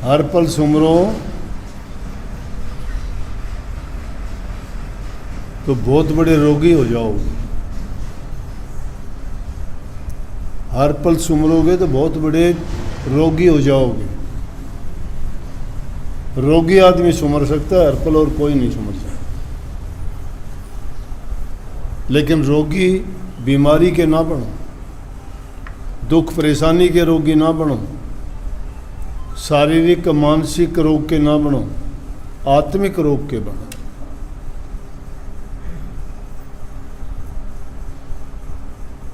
हर पल सुमरो तो बहुत बड़े रोगी हो जाओगे। हर पल सुमरोगे तो बहुत बड़े रोगी हो जाओगे। रोगी आदमी सुमर सकता है हर पल, और कोई नहीं सुमर सकता। लेकिन रोगी बीमारी के ना बनो, दुख परेशानी के रोगी ना बनो, शारीरिक मानसिक रोग के ना बनो, आत्मिक रोग के बनो।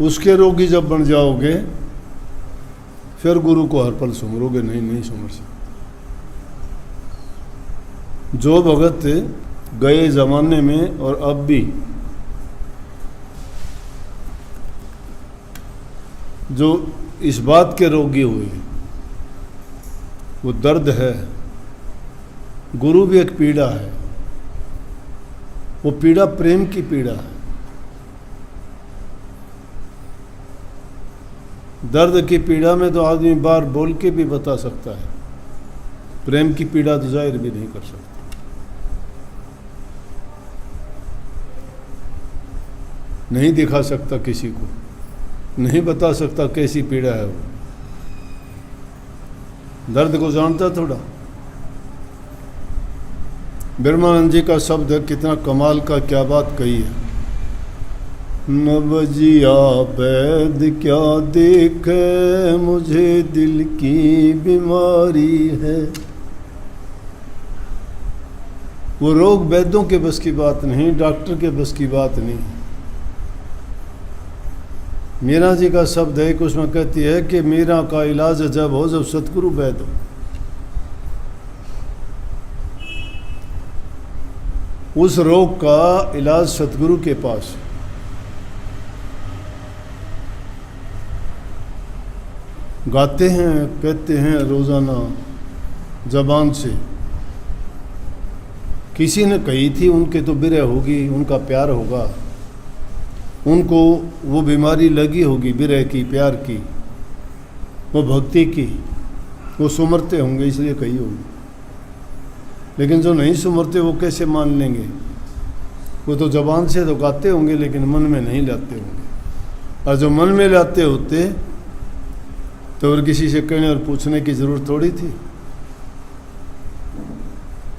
उसके रोगी जब बन जाओगे फिर गुरु को हर पल सुमरोगे, नहीं सुमर सकते। जो भगत गए जमाने में और अब भी जो इस बात के रोगी हुए, वो दर्द है। गुरु भी एक पीड़ा है, वो पीड़ा प्रेम की पीड़ा है। दर्द की पीड़ा में तो आदमी बार बोल के भी बता सकता है, प्रेम की पीड़ा तो जाहिर भी नहीं कर सकता। नहीं दिखा सकता किसी को, नहीं बता सकता कैसी पीड़ा है वो। दर्द को जानता थोड़ा। ब्रह्मानंद जी का शब्द है, कितना कमाल का, क्या बात कही है। नवजिया वैद क्या देखे, मुझे दिल की बीमारी है। वो रोग वैद्यों के बस की बात नहीं, डॉक्टर के बस की बात नहीं। मीरा जी का शब्द है कि उसमें कहती है कि मीरा का इलाज जब हो जब सतगुरु वैद हो। उस रोग का इलाज सतगुरु के पास। गाते हैं, कहते हैं रोजाना जबान से, किसी ने कही थी उनके तो बिरह होगी, उनका प्यार होगा, उनको वो बीमारी लगी होगी बिरह की, प्यार की, वो भक्ति की, वो सुमरते होंगे इसलिए कही होगी। लेकिन जो नहीं सुमरते वो कैसे मान लेंगे? वो तो जबान से तो गाते होंगे लेकिन मन में नहीं लाते होंगे। और जो मन में लाते होते तो और किसी से कहने और पूछने की ज़रूरत थोड़ी थी।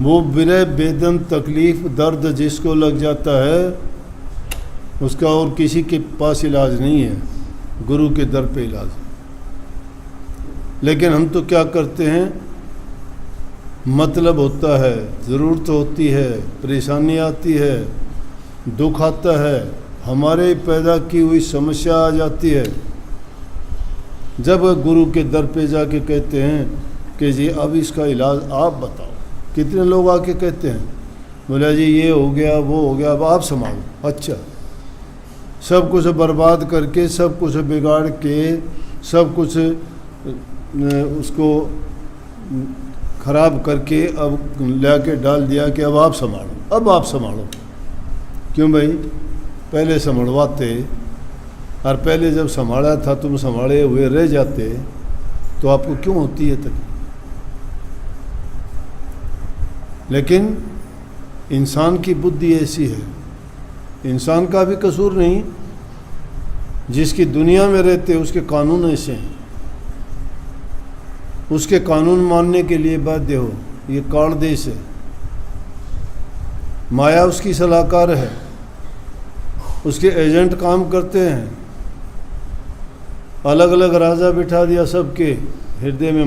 वो बिरह बेदन तकलीफ दर्द जिसको लग जाता है उसका और किसी के पास इलाज नहीं है, गुरु के दर पे इलाज। लेकिन हम तो क्या करते हैं, मतलब होता है, ज़रूरत होती है, परेशानी आती है, दुख आता है, हमारे पैदा की हुई समस्या आ जाती है। जब गुरु के दर पे जाके कहते हैं कि जी अब इसका इलाज आप बताओ, कितने लोग आके कहते हैं, बोला जी ये हो गया वो हो गया, अब आप संभालो। अच्छा, सब कुछ बर्बाद करके, सब कुछ बिगाड़ के, सब कुछ उसको ख़राब करके अब ला के डाल दिया कि अब आप संभालो, अब आप संभालो। क्यों भाई? पहले संभलवाते, और पहले जब संभाला था तुम संभाले हुए रह जाते तो आपको क्यों होती है तकलीफ? लेकिन इंसान की बुद्धि ऐसी है, इंसान का भी कसूर नहीं, जिसकी दुनिया में रहते उसके कानून ऐसे हैं, उसके कानून मानने के लिए बाध्य हो। ये काल देश है, माया उसकी सलाहकार है, उसके एजेंट काम करते हैं। अलग अलग राजा बिठा दिया सबके हृदय में,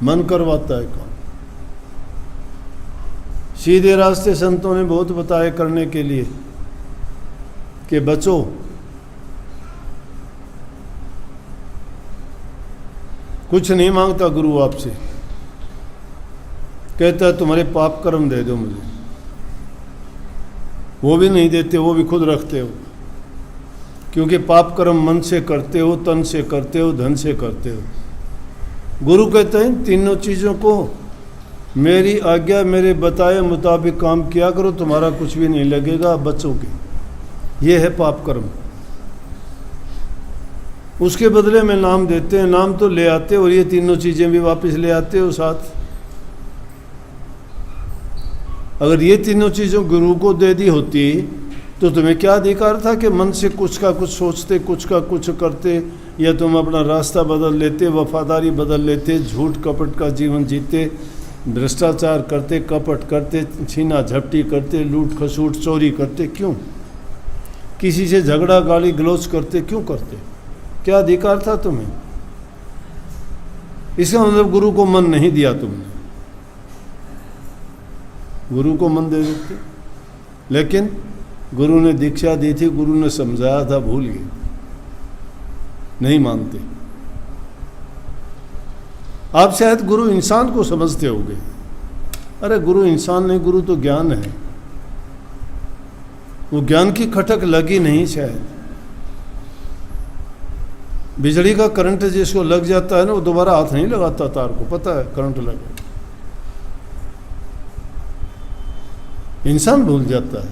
मन करवाता है काम। सीधे रास्ते संतों ने बहुत बताए करने के लिए कि बचो, कुछ नहीं मांगता गुरु आपसे, कहता है तुम्हारे पाप कर्म दे दो मुझे। वो भी नहीं देते, वो भी खुद रखते हो, क्योंकि पाप कर्म मन से करते हो, तन से करते हो, धन से करते हो। गुरु कहते हैं तीनों चीज़ों को मेरी आज्ञा, मेरे बताए मुताबिक काम किया करो, तुम्हारा कुछ भी नहीं लगेगा, बचोगे। ये है पाप कर्म। उसके बदले में नाम देते हैं, नाम तो ले आते और ये तीनों चीज़ें भी वापस ले आते हो साथ। अगर ये तीनों चीज़ों गुरु को दे दी होती तो तुम्हें क्या अधिकार था कि मन से कुछ का कुछ सोचते, कुछ का कुछ करते, या तुम अपना रास्ता बदल लेते, वफादारी बदल लेते, झूठ कपट का जीवन जीते, भ्रष्टाचार करते, कपट करते, छीना झपटी करते, लूट खसूट चोरी करते? क्यों? किसी से झगड़ा गाली गलौज करते, क्यों करते? क्या अधिकार था तुम्हें? इसका मतलब गुरु को मन नहीं दिया तुमने। गुरु को मन दे देते, लेकिन गुरु ने दीक्षा दी थी, गुरु ने समझाया था, भूल गए, नहीं मानते। आप शायद गुरु इंसान को समझते होंगे। अरे गुरु इंसान नहीं, गुरु तो ज्ञान है। वो ज्ञान की खटक लगी नहीं शायद। बिजली का करंट जिसको लग जाता है ना, वो दोबारा हाथ नहीं लगाता तार को, पता है करंट लगे। इंसान भूल जाता है,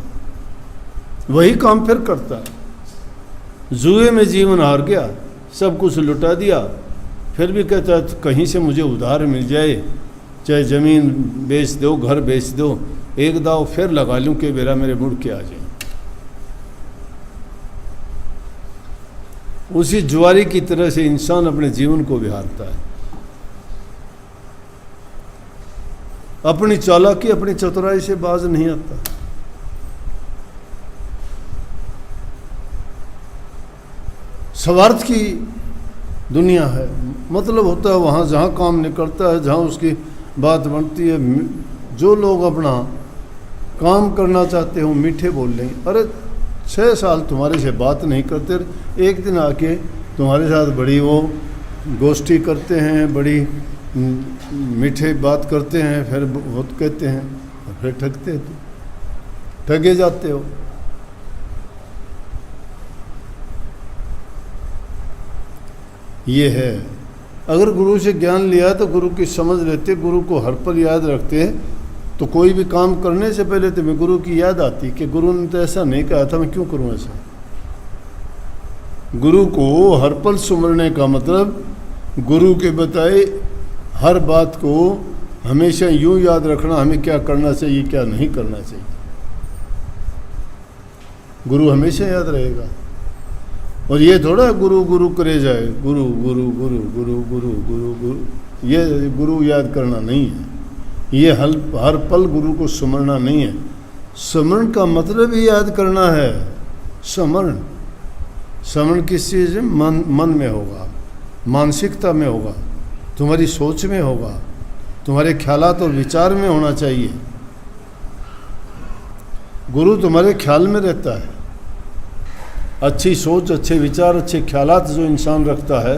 वही काम फिर करता है। जुए में जीवन हार गया, सब कुछ लुटा दिया, फिर भी कहता है कहीं से मुझे उधार मिल जाए, चाहे ज़मीन बेच दो, घर बेच दो, एक दाव फिर लगा लूँ कि मेरा मेरे मुड़ के आ जाए। उसी जुआरी की तरह से इंसान अपने जीवन को बिहारता है। अपनी चालाकी, अपनी चतुराई से बाज नहीं आता। स्वार्थ की दुनिया है, मतलब होता है वहाँ जहाँ काम निकलता है, जहाँ उसकी बात बनती है। जो लोग अपना काम करना चाहते हो मीठे बोल लें, अरे 6 साल तुम्हारे से बात नहीं करते, एक दिन आके तुम्हारे साथ बड़ी वो गोष्ठी करते हैं, बड़ी मीठे बात करते हैं, फिर बहुत कहते हैं और फिर ठगते हैं, ठगे जाते हो। ये है। अगर गुरु से ज्ञान लिया तो गुरु की समझ लेते, गुरु को हर पल याद रखते, तो कोई भी काम करने से पहले तुम्हें गुरु की याद आती कि गुरु ने तो ऐसा नहीं कहा था, मैं क्यों करूं ऐसा। गुरु को हर पल सुमरने का मतलब गुरु के बताए हर बात को हमेशा यूं याद रखना, हमें क्या करना चाहिए, क्या नहीं करना चाहिए। गुरु हमेशा याद रहेगा। और ये थोड़ा गुरु गुरु करे जाए, गुरु गुरु गुरु गुरु गुरु गुरु गुरु, ये गुरु याद करना नहीं है। ये हर पल गुरु को स्मरना नहीं है। स्मरण का मतलब ही याद करना है। स्मरण, स्मरण किस चीज़ में? मन में होगा, मानसिकता में होगा, तुम्हारी सोच में होगा, तुम्हारे ख्यालात और विचार में होना चाहिए। गुरु तुम्हारे ख्याल में रहता है। अच्छी सोच, अच्छे विचार, अच्छे ख्यालात जो इंसान रखता है,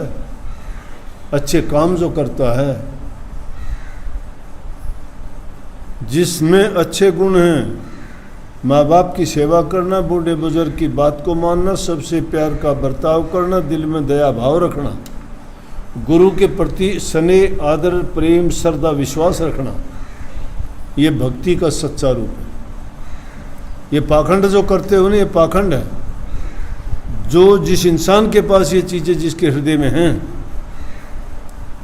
अच्छे काम जो करता है, जिसमें अच्छे गुण हैं, माँ बाप की सेवा करना, बूढ़े बुजुर्ग की बात को मानना, सबसे प्यार का बर्ताव करना, दिल में दया भाव रखना, गुरु के प्रति स्नेह, आदर, प्रेम, श्रद्धा, विश्वास रखना, ये भक्ति का सच्चा रूप है। ये पाखंड जो करते हो ना, ये पाखंड है। जो जिस इंसान के पास ये चीज़ें जिसके हृदय में हैं,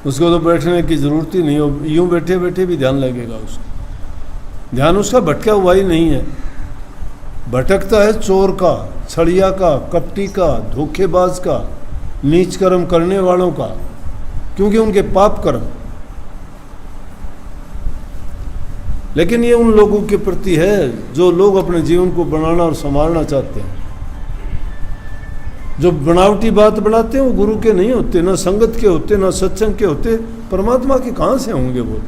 उसको तो बैठने की ज़रूरत ही नहीं हो, यूँ बैठे बैठे भी ध्यान लगेगा उसका। ध्यान उसका भटका हुआ ही नहीं है, भटकता है चोर का, छड़िया का, कपटी का, धोखेबाज का, नीच कर्म करने वालों का, क्योंकि उनके पाप कर्म। लेकिन ये उन लोगों के प्रति है जो लोग अपने जीवन को बनाना और संवारना चाहते हैं। जो बनावटी बात बढ़ाते हैं वो गुरु के नहीं होते, ना संगत के होते, ना सत्संग के होते, परमात्मा के कहाँ से होंगे वो?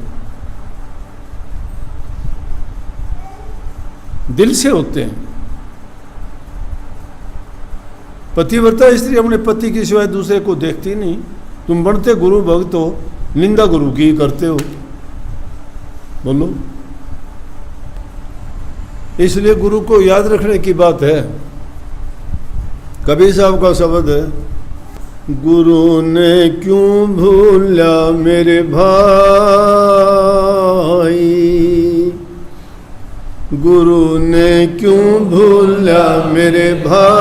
दिल से होते हैं। पतिव्रता स्त्री अपने पति के सिवाय दूसरे को देखती नहीं। तुम बनते गुरु भक्त हो, निंदा गुरु की करते हो। बोलो, इसलिए गुरु को याद रखने की बात है। कबीर साहब का शब्द है, गुरु ने क्यों भूला मेरे भाई, गुरु ने क्यों भूला मेरे भाई,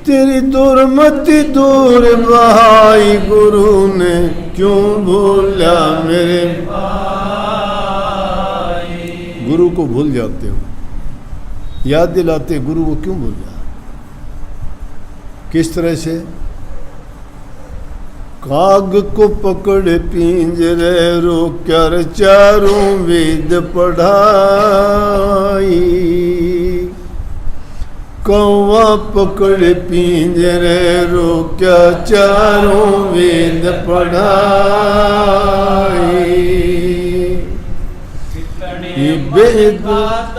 तेरी तेरी दुर्मति दूर बहाई, गुरु ने क्यों भूला मेरे भाई। गुरु को भूल जाते हो, याद दिलाते गुरु को क्यों भूल जा। किस तरह से? काग को पकड़ पिंजरे रोकर चारों वेद पढ़ाई, कौवा पकड़ पिंजरे रोक्या चारों वेद पढ़ाई। वेद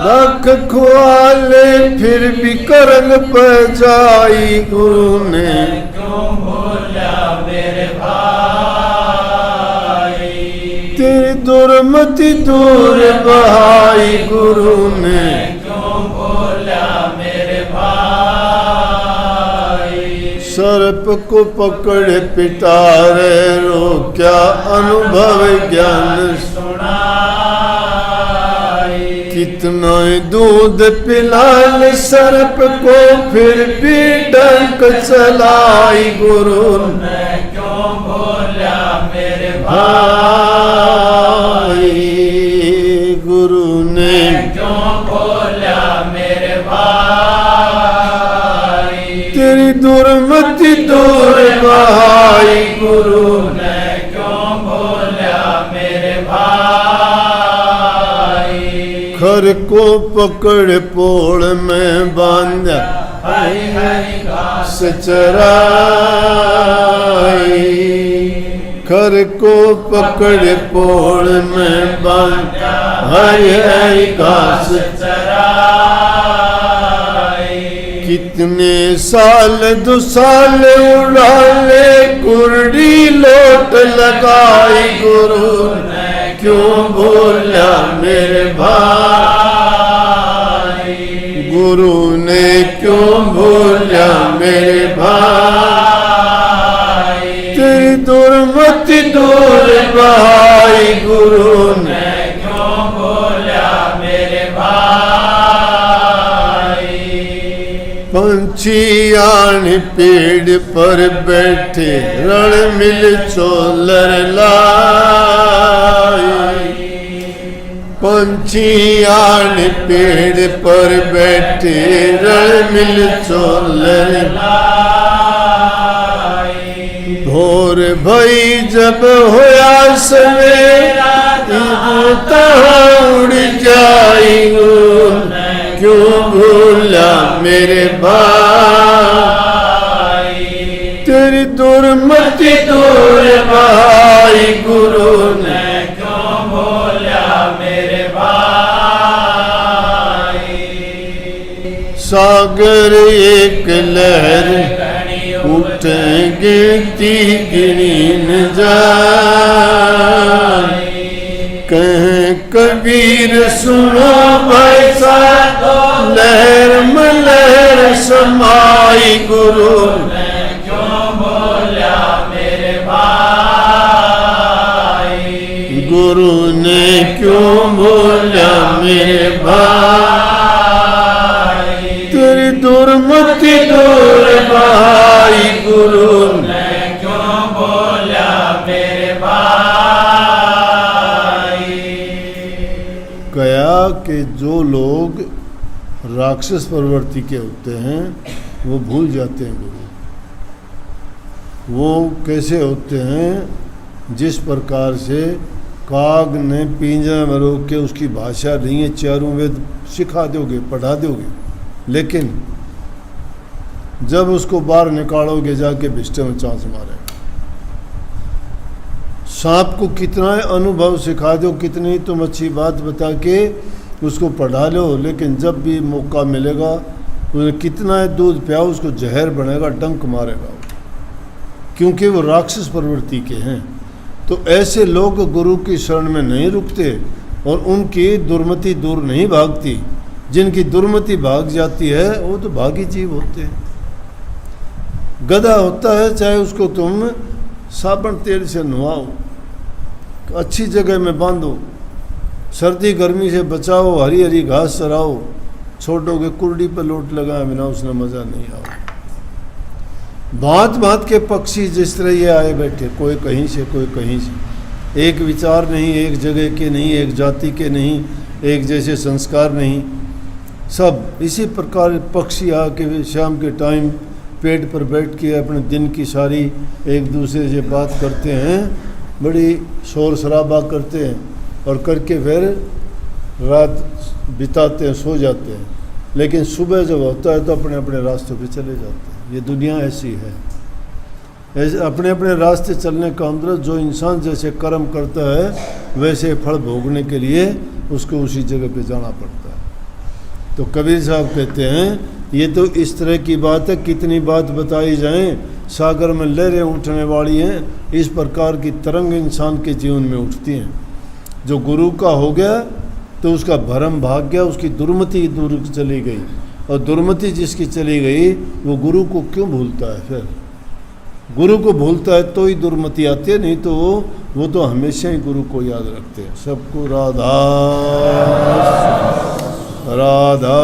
रख खुआले फिर भी करंग पर जाई, गुरु ने क्यों भूला मेरे भाई। तेरी दुर्मति दूर बहाई, गुरु ने क्यों भूला मेरे भाई। सर्प को पकड़ पिटारे रोक्या अनुभव ज्ञान सुनाई। कितना दूध पिलाल सर्प को फिर भी डंक चलाई, गुरु ने क्यों भूला मेरे भाई। गुरु ने क्यों भूला मेरे भाई। तेरी दुर्मति दूर बहाई, गुरु ने क्यों भूला मेरे भाई। खर को पकड़ पोड़ में बांधा, हरी हरी घास चराई। खर को पकड़ पोड़ में बांधा, हरी हरी घास चराई। कितने साल दुसाल उड़ाले कुर्डी लोट लगाई, गुरु ने क्यों भूला मेरे भाई। गुरु ने क्यों भूला मेरे भाई। तेरी दुर्मति दूर बहाई, गुरु ने क्यों भूला मेरे भाई। पंछी आन पेड़ पर बैठे रण मिल चोलर लाई। पंछी आन पेड़ पर बैठे रण मिल चोलर लाई। भोर भई जब होया सवेरा, उड़ जाई, क्यों भूला मेरे भाई। तेरी दुर्मति दूर बहाई, गुरु ने क्यों भूला मेरे भाई। सागर एक लहर उठेंगे ती गिनी न जाए। कहें कबीर सुनो भाई साधो, लहर में लहर समाई, गुरु ने क्यों भूला मेरे भाई। गुरु ने क्यों भूला मेरे भाई। तेरी दुर्मति दूर बहाई, गुरु ने क्यों भूला मेरे भाई। कया कि जो लोग राक्षस प्रवृत्ति के होते हैं वो भूल जाते हैं गुरु। वो कैसे होते हैं? जिस प्रकार से काग ने पिंजरे में रोक के, उसकी भाषा नहीं है, चारों वेद सिखा दोगे, पढ़ा दोगे, लेकिन जब उसको बाहर निकालोगे जाके बिस्टे में चांस मारेगा। सांप को कितना अनुभव सिखा दो, कितनी तुम अच्छी बात बता के उसको पढ़ा लो, लेकिन जब भी मौका मिलेगा उन्हें कितना दूध पियाओ, उसको जहर बनेगा, डंक मारेगा, क्योंकि वो राक्षस प्रवृत्ति के हैं। तो ऐसे लोग गुरु की शरण में नहीं रुकते और उनकी दुर्मति दूर नहीं भागती। जिनकी दुर्मति भाग जाती है वो तो भागी जीव होते हैं। गधा होता है, चाहे उसको तुम साबुन तेल से नहवाओ, अच्छी जगह में बांधो, सर्दी गर्मी से बचाओ, हरी हरी घास चराओ, छोड़ोगे कुर्डी पर लोट लगाए बिना उसने मज़ा नहीं आओ। भांत भांत के पक्षी जिस तरह ये आए बैठे, कोई कहीं से कोई कहीं से, एक विचार नहीं, एक जगह के नहीं, एक जाति के नहीं, एक जैसे संस्कार नहीं, सब इसी प्रकार पक्षी आके शाम के टाइम पेड़ पर बैठ के अपने दिन की सारी एक दूसरे से बात करते हैं, बड़ी शोर शराबा करते हैं और करके फिर रात बिताते हैं, सो जाते हैं। लेकिन सुबह जब होता है तो अपने अपने रास्ते पे चले जाते हैं। ये दुनिया ऐसी है, ऐसे अपने अपने रास्ते चलने का मतलब जो इंसान जैसे कर्म करता है वैसे फल भोगने के लिए उसको उसी जगह पे जाना पड़ता है। तो कबीर साहब कहते हैं ये तो इस तरह की बात है, कितनी बात बताई जाए, सागर में लहरें उठने वाली हैं, इस प्रकार की तरंग इंसान के जीवन में उठती हैं। जो गुरु का हो गया तो उसका भरम भाग गया, उसकी दुर्मति दूर चली गई, और दुर्मति जिसकी चली गई वो गुरु को क्यों भूलता है? फिर गुरु को भूलता है तो ही दुर्मति आती है, नहीं तो वो तो हमेशा ही गुरु को याद रखते हैं। सबको राधा राधा